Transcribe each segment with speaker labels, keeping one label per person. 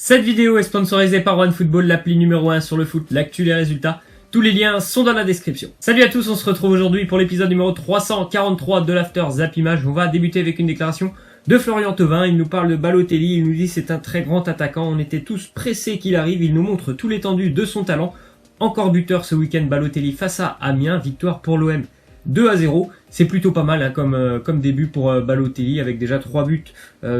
Speaker 1: Cette vidéo est sponsorisée par OneFootball, l'appli numéro 1 sur le foot, l'actu, les résultats. Tous les liens sont dans la description. Salut à tous, on se retrouve aujourd'hui pour l'épisode numéro 343 de l'After Zap Image. On va débuter avec une déclaration de Florian Thauvin. Il nous parle de Balotelli, il nous dit c'est un très grand attaquant. On était tous pressés qu'il arrive, il nous montre tout l'étendue de son talent. Encore buteur ce week-end, Balotelli face à Amiens, victoire pour l'OM 2-0. C'est plutôt pas mal comme début pour Balotelli, avec déjà 3 buts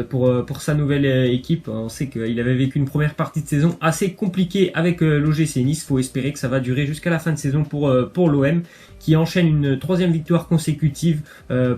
Speaker 1: pour sa nouvelle équipe. On sait qu'il avait vécu une première partie de saison assez compliquée avec l'OGC Nice. Faut espérer que ça va durer jusqu'à la fin de saison pour l'OM, qui enchaîne une 3e victoire consécutive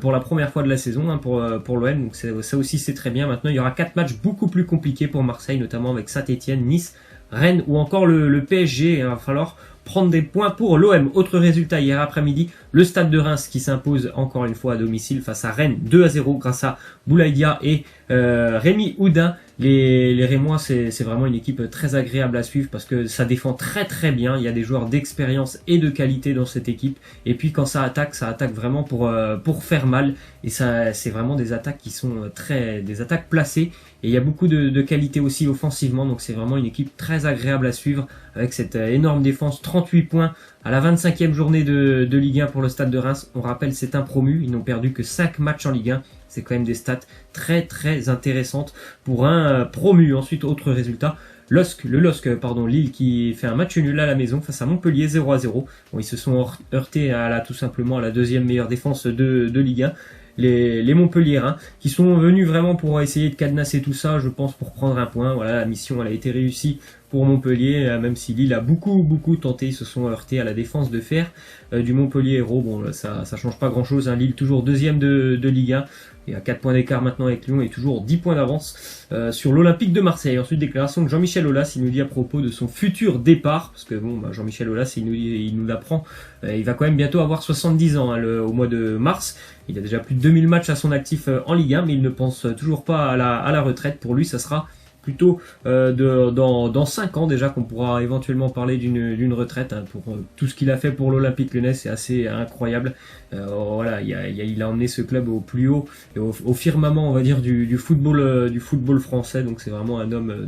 Speaker 1: pour la première fois de la saison pour l'OM. Donc ça aussi c'est très bien. Maintenant il y aura 4 matchs beaucoup plus compliqués pour Marseille, notamment avec Saint-Etienne, Nice, Rennes ou encore le PSG. Il va falloir prendre des points pour l'OM. Autre résultat hier après-midi, le Stade de Reims qui s'impose encore une fois à domicile face à Rennes 2-0 grâce à Boulaïdia et Rémi Houdin. Les Rémois, c'est vraiment une équipe très agréable à suivre parce que ça défend très très bien. Il y a des joueurs d'expérience et de qualité dans cette équipe. Et puis quand ça attaque vraiment pour faire mal. Et ça, c'est vraiment des attaques qui sont des attaques placées. Et il y a beaucoup de qualité aussi offensivement. Donc c'est vraiment une équipe très agréable à suivre avec cette énorme défense. 38 points à la 25e journée de Ligue 1 pour le Stade de Reims. On rappelle, c'est un promu. Ils n'ont perdu que 5 matchs en Ligue 1. C'est quand même des stats très très intéressantes pour un promu. Ensuite, autre résultat, Lille qui fait un match nul à la maison face à Montpellier 0-0. Bon, ils se sont heurtés tout simplement à la 2e meilleure défense de Ligue 1. Les Montpelliérains qui sont venus vraiment pour essayer de cadenasser tout ça, je pense, pour prendre un point. Voilà, la mission elle a été réussie pour Montpellier, même si Lille a beaucoup tenté. Ils se sont heurtés à la défense de fer du Montpellier Hérault. Bon, ça change pas grand chose, hein. Lille toujours 2e de Ligue 1 et à 4 points d'écart maintenant avec Lyon et toujours 10 points d'avance sur l'Olympique de Marseille. Ensuite, déclaration de Jean-Michel Aulas, il nous dit à propos de son futur départ, parce que bon, Jean-Michel Aulas, il nous l'apprend, il va quand même bientôt avoir 70 ans au mois de mars. Il a déjà plus de 2000 matchs à son actif en Ligue 1, mais il ne pense toujours pas à la retraite. Pour lui, ça sera plutôt dans 5 ans déjà qu'on pourra éventuellement parler d'une retraite, hein, pour tout ce qu'il a fait pour l'Olympique Lyonnais. C'est assez incroyable. Voilà, il a emmené ce club au plus haut et au firmament, on va dire, du football français. Donc c'est vraiment un homme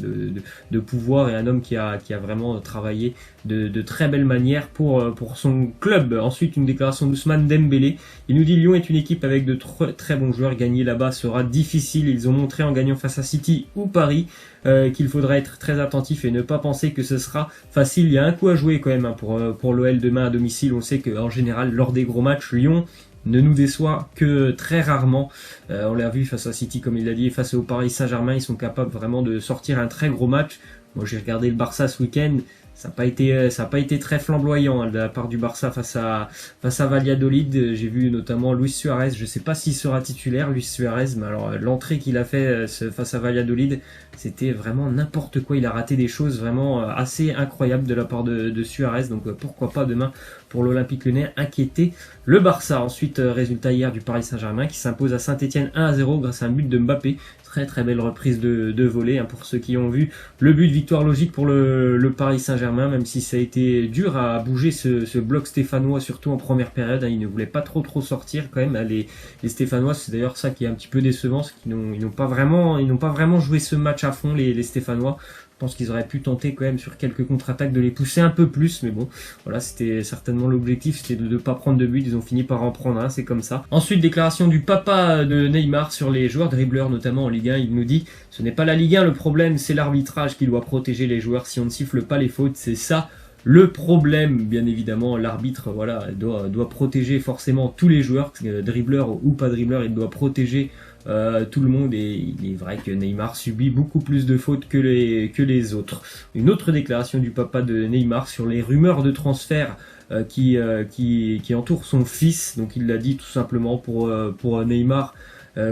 Speaker 1: de pouvoir et un homme qui a vraiment travaillé de très belle manière pour son club. Ensuite, une déclaration d'Ousmane Dembélé. Il nous dit: Lyon est une équipe avec de très bons joueurs. Gagner là-bas sera difficile. Ils ont montré en gagnant face à City ou Paris qu'il faudra être très attentif et ne pas penser que ce sera facile. Il y a un coup à jouer quand même, hein, pour l'OL demain à domicile. On sait qu'en général, lors des gros matchs, Lyon ne nous déçoit que très rarement. On l'a vu face à City, comme il l'a dit, et face au Paris Saint-Germain, ils sont capables vraiment de sortir un très gros match. Moi, j'ai regardé le Barça ce week-end. Ça n'a pas été très flamboyant, hein, de la part du Barça face à Valladolid. J'ai vu notamment Luis Suarez. Je sais pas s'il sera titulaire, Luis Suarez, mais alors l'entrée qu'il a fait face à Valladolid, c'était vraiment n'importe quoi. Il a raté des choses vraiment assez incroyables de la part de Suarez. Donc pourquoi pas demain pour l'Olympique Lyonnais inquiéter le Barça. Ensuite, résultat hier du Paris Saint-Germain qui s'impose à Saint-Etienne 1-0 grâce à un but de Mbappé. Très belle reprise de volée, hein, pour ceux qui ont vu le but de victoire logique pour le Paris Saint-Germain, même si ça a été dur à bouger ce bloc stéphanois, surtout en première période, hein. Ils ne voulaient pas trop sortir quand même, hein, les Stéphanois. C'est d'ailleurs ça qui est un petit peu décevant, c'est qu'ils n'ont pas vraiment joué ce match à fond, les Stéphanois. Je pense qu'ils auraient pu tenter quand même sur quelques contre-attaques de les pousser un peu plus, mais bon, voilà, c'était certainement l'objectif, c'était de ne pas prendre de but. Ils ont fini par en prendre un, c'est comme ça. Ensuite, déclaration du papa de Neymar sur les joueurs dribbleurs, notamment en Ligue 1. Il nous dit: ce n'est pas la Ligue 1 le problème, c'est l'arbitrage qui doit protéger les joueurs. Si on ne siffle pas les fautes, c'est ça le problème. Bien évidemment, l'arbitre, voilà, doit protéger forcément tous les joueurs, dribbleurs ou pas dribbleurs. Il doit protéger tout le monde, et il est vrai que Neymar subit beaucoup plus de fautes que les autres. Une autre déclaration du papa de Neymar sur les rumeurs de transfert qui entourent son fils. Donc il l'a dit tout simplement pour Neymar.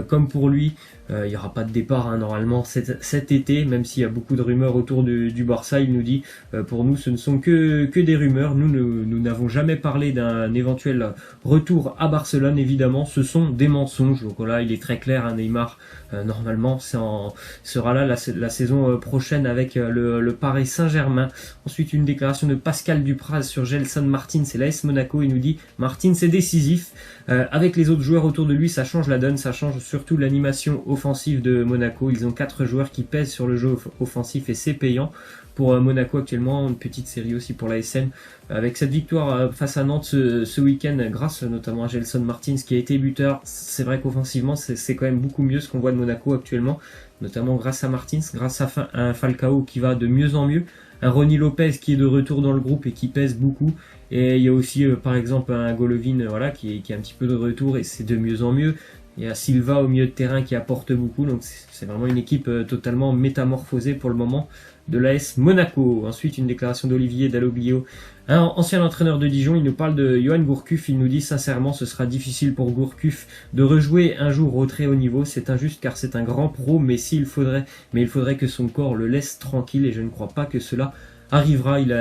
Speaker 1: Comme pour lui, il n'y aura pas de départ, hein, normalement cet été, même s'il y a beaucoup de rumeurs autour du Barça. Il nous dit, pour nous ce ne sont que des rumeurs. Nous n'avons jamais parlé d'un éventuel retour à Barcelone. Évidemment, ce sont des mensonges. Donc voilà, il est très clair, hein, Neymar normalement sera là la saison prochaine avec le Paris Saint-Germain. Ensuite, une déclaration de Pascal Dupraz sur Gelson Martins et l'AS Monaco. Il nous dit: Martins est décisif, avec les autres joueurs autour de lui, ça change la donne, ça change change surtout l'animation offensive de Monaco. Ils ont 4 joueurs qui pèsent sur le jeu offensif et c'est payant. Pour Monaco actuellement, une petite série aussi pour la SN. Avec cette victoire face à Nantes ce week-end, grâce notamment à Gelson Martins qui a été buteur, c'est vrai qu'offensivement c'est quand même beaucoup mieux ce qu'on voit de Monaco actuellement, notamment grâce à Martins, grâce à un Falcao qui va de mieux en mieux, un Ronny Lopez qui est de retour dans le groupe et qui pèse beaucoup, et il y a aussi par exemple un Golovin qui est un petit peu de retour et c'est de mieux en mieux. Il y a Silva au milieu de terrain qui apporte beaucoup, donc c'est vraiment une équipe totalement métamorphosée pour le moment de l'AS Monaco. Ensuite, une déclaration d'Olivier Dalloglio, un ancien entraîneur de Dijon. Il nous parle de Yoann Gourcuff. Il nous dit sincèrement, ce sera difficile pour Gourcuff de rejouer un jour au très haut niveau. C'est injuste car c'est un grand pro, mais il faudrait que son corps le laisse tranquille et je ne crois pas que cela arrivera. Il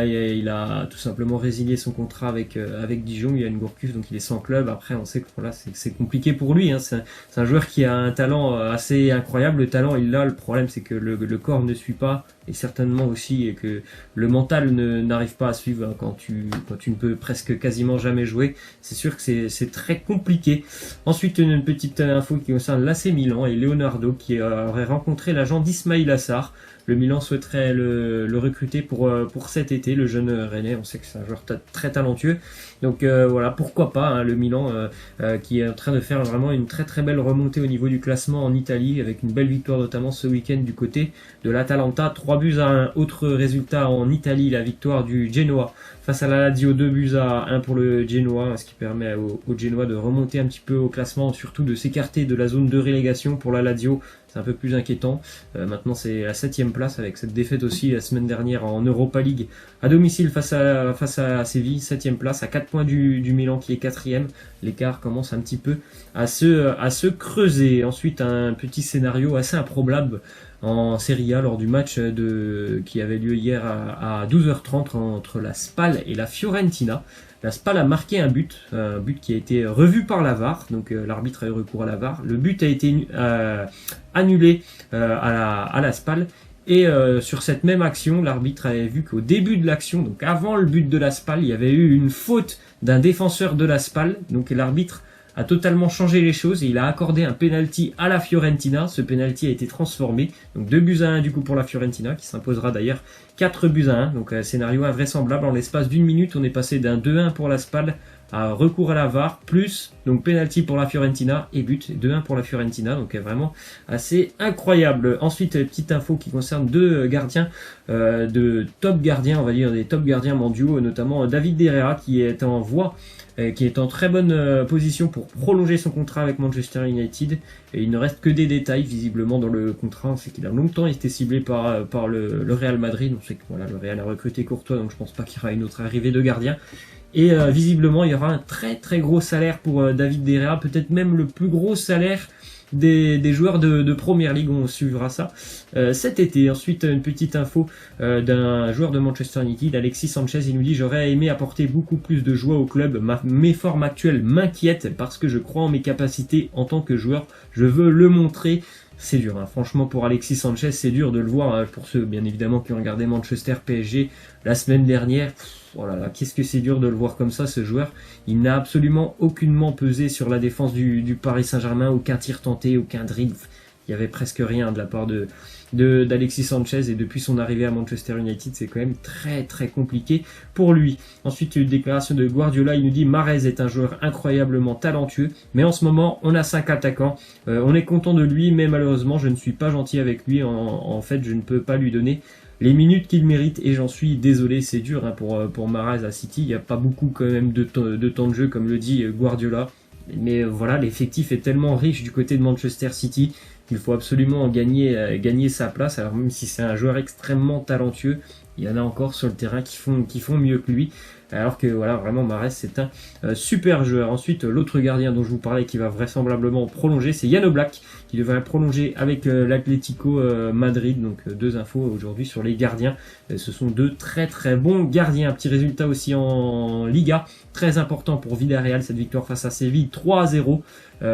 Speaker 1: a tout simplement résilié son contrat avec Dijon. Yoann Gourcuff, donc il est sans club. Après, on sait que voilà, c'est compliqué pour lui. Hein. C'est un joueur qui a un talent assez incroyable. Le talent, il l'a. Le problème, c'est que le corps ne suit pas. Et certainement aussi que le mental n'arrive pas à suivre quand tu ne peux presque quasiment jamais jouer. C'est sûr que c'est très compliqué. Ensuite, une petite info qui concerne l'AC Milan et Leonardo qui aurait rencontré l'agent d'Ismail Assar. Le Milan souhaiterait le recruter pour cet été, le jeune Rennais. On sait que c'est un joueur très talentueux. Donc voilà, pourquoi pas, hein, le Milan qui est en train de faire vraiment une très très belle remontée au niveau du classement en Italie, avec une belle victoire notamment ce week-end du côté de l'Atalanta. 3-1. Autre résultat en Italie, la victoire du Genoa face à la Lazio, 2-1 pour le Genoa, ce qui permet au Genoa de remonter un petit peu au classement, surtout de s'écarter de la zone de relégation. Pour la Lazio, c'est un peu plus inquiétant. Maintenant, c'est la 7e place avec cette défaite aussi la semaine dernière en Europa League à domicile face à Séville. 7e place à 4 points du Milan qui est 4e. L'écart commence un petit peu à se creuser. Ensuite, un petit scénario assez improbable en Serie A lors du match qui avait lieu hier à 12h30 entre la Spal et la Fiorentina. La Spal a marqué un but qui a été revu par la VAR, donc l'arbitre a eu recours à la VAR. Le but a été annulé à la Spal. Et sur cette même action, l'arbitre avait vu qu'au début de l'action, donc avant le but de la Spal, il y avait eu une faute d'un défenseur de la Spal. Donc l'arbitre a totalement changé les choses et il a accordé un penalty à la Fiorentina. Ce penalty a été transformé. Donc 2-1 du coup pour la Fiorentina qui s'imposera d'ailleurs 4-1. Donc scénario invraisemblable. En l'espace d'une minute, on est passé d'un 2-1 pour la Spal à recours à la VAR, plus donc penalty pour la Fiorentina et but 2-1 pour la Fiorentina. Donc vraiment assez incroyable. Ensuite, petite info qui concerne deux gardiens de top gardiens, on va dire des top gardiens mondiaux, notamment David De Gea qui est en voie qui est en très bonne position pour prolonger son contrat avec Manchester United. Et il ne reste que des détails visiblement dans le contrat. On sait qu'il a longtemps été ciblé par le Real Madrid. On sait que voilà, le Real a recruté Courtois, donc je pense pas qu'il y aura une autre arrivée de gardien. Et visiblement, il y aura un très très gros salaire pour David De Gea, peut-être même le plus gros salaire des joueurs de Premier League. On suivra ça cet été. Ensuite, une petite info d'un joueur de Manchester United, Alexis Sanchez. Il nous dit: j'aurais aimé apporter beaucoup plus de joie au club. Mes formes actuelles m'inquiètent parce que je crois en mes capacités en tant que joueur. Je veux le montrer. C'est dur, hein. Franchement pour Alexis Sanchez, c'est dur de le voir, hein. Pour ceux bien évidemment qui ont regardé Manchester PSG la semaine dernière. Oh là là, qu'est-ce que c'est dur de le voir comme ça, ce joueur. Il n'a absolument aucunement pesé sur la défense du Paris Saint-Germain, aucun tir tenté, aucun dribble. Il y avait presque rien de la part d'Alexis Sanchez, et depuis son arrivée à Manchester United, c'est quand même très très compliqué pour lui. Ensuite, une déclaration de Guardiola, il nous dit: Mahrez est un joueur incroyablement talentueux, mais en ce moment on a 5 attaquants, on est content de lui, mais malheureusement je ne suis pas gentil avec lui, en fait je ne peux pas lui donner les minutes qu'il mérite et j'en suis désolé. C'est dur, hein, pour Mahrez à City. Il n'y a pas beaucoup quand même de temps de jeu, comme le dit Guardiola, mais voilà, l'effectif est tellement riche du côté de Manchester City qu'il faut absolument gagner sa place. Alors même si c'est un joueur extrêmement talentueux, il y en a encore sur le terrain qui font mieux que lui. Alors que voilà, vraiment Mahrez c'est un super joueur. Ensuite, l'autre gardien dont je vous parlais qui va vraisemblablement prolonger, c'est Jan Oblak qui devrait prolonger avec l'Atlético Madrid. Donc deux infos aujourd'hui sur les gardiens. Ce sont deux très très bons gardiens. Un petit résultat aussi en Liga, très important pour Villarreal, cette victoire face à Séville, 3-0.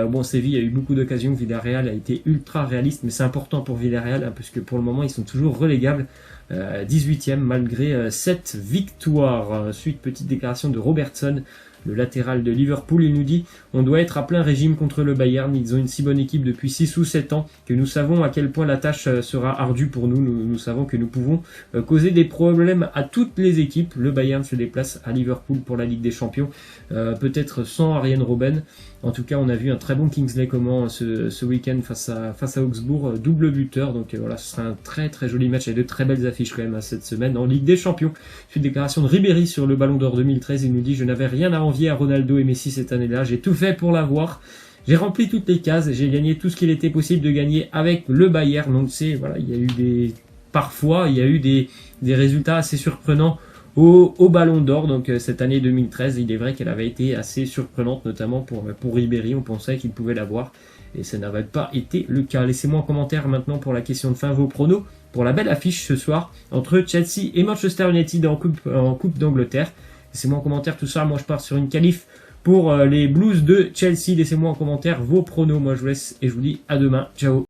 Speaker 1: Bon, Séville a eu beaucoup d'occasions, Villarreal a été ultra réaliste, mais c'est important pour Villarreal, hein, puisque pour le moment ils sont toujours relégables. 18e malgré cette victoire. Ensuite, petite déclaration de Robertson. le latéral de Liverpool. Il nous dit « On doit être à plein régime contre le Bayern. Ils ont une si bonne équipe depuis 6 ou 7 ans que nous savons à quel point la tâche sera ardue pour nous. Nous savons que nous pouvons causer des problèmes à toutes les équipes. Le Bayern se déplace à Liverpool pour la Ligue des Champions. Peut-être sans Arjen Robben. En tout cas, on a vu un très bon Kingsley Coman ce week-end face à Augsbourg, double buteur. Donc voilà, ce sera un très très joli match et de très belles affiches quand même cette semaine en Ligue des Champions. Une déclaration de Ribéry sur le Ballon d'Or 2013. Il nous dit « Je n'avais rien à envier à Ronaldo et Messi cette année-là. J'ai tout fait pour l'avoir. J'ai rempli toutes les cases. J'ai gagné tout ce qu'il était possible de gagner avec le Bayern. » Donc voilà, il y a eu parfois des résultats assez surprenants au Ballon d'Or. Donc cette année 2013, il est vrai qu'elle avait été assez surprenante, notamment pour Ribéry. On pensait qu'il pouvait l'avoir et ça n'avait pas été le cas. Laissez-moi en commentaire maintenant pour la question de fin vos pronos pour la belle affiche ce soir entre Chelsea et Manchester United en Coupe d'Angleterre. Laissez-moi en commentaire tout ça. Moi je pars sur une qualif pour les Blues de Chelsea. Laissez-moi en commentaire vos pronos. Moi je vous laisse et je vous dis à demain. Ciao.